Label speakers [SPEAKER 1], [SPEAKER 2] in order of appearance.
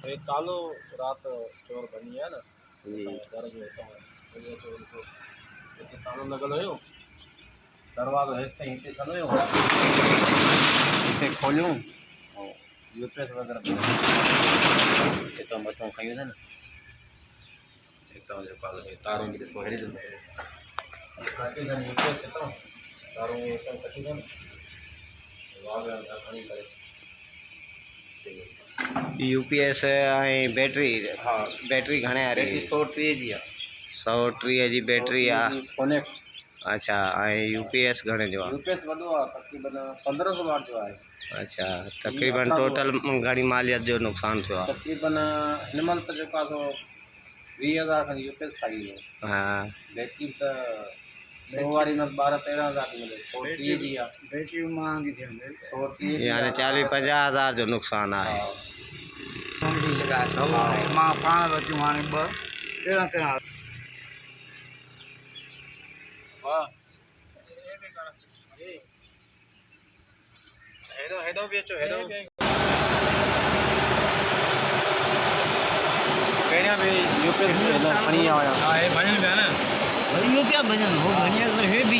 [SPEAKER 1] ये कालो रात चोर बनी है ना
[SPEAKER 2] जी
[SPEAKER 1] घर जो होता है ये तो उनको इते तालो लगल हुयो दरवाज़ो हेठि ताईं हिते कंदो हुयो हिते खोलियूं ऐं यूपीएस वग़ैरह हितां मथां खयूं था न हितां जेको आहे तारूं बि ॾिसो हेॾे ॾिसो कटी अथनि यूपीएस हितां तारूं हितां कटी अथनि वाग खणी करे
[SPEAKER 2] यूपीएस ऐं बैटरी
[SPEAKER 1] हाँ
[SPEAKER 2] बैटरी घणे वारी
[SPEAKER 1] बैटरी 130 जी आहे
[SPEAKER 2] 130 जी बैटरी आहे
[SPEAKER 1] फोनेक्स
[SPEAKER 2] अच्छा ऐं यूपीएस घणे जो आहे
[SPEAKER 1] यूपीएस वॾो आहे तक़रीबन 1500 वाट जो आहे
[SPEAKER 2] अच्छा तक़रीबन टोटल घणी मालियत जो नुक़सानु थियो आहे
[SPEAKER 1] तक़रीबन हिन महिल त जेको आहे सो 20,000 खनि यूपीएस खाई वियो
[SPEAKER 2] हा
[SPEAKER 1] बैटरी त सौ वारी में 12-13,000 की मिले 130 जी आहे बैटरी महांगी थी वेंदी 130
[SPEAKER 2] यानी 40-50 हज़ार जो नुक़सानु आहे
[SPEAKER 1] मां पाण वरितियूं हाणे 13,000 वाह हेॾो हेॾो बि अचो हेॾो पहिरियां बि यूपीएस खणी आया हुया
[SPEAKER 3] हाँ ये भजन भी है ना
[SPEAKER 4] भाई यो क्या भजन हो भजन तो है भी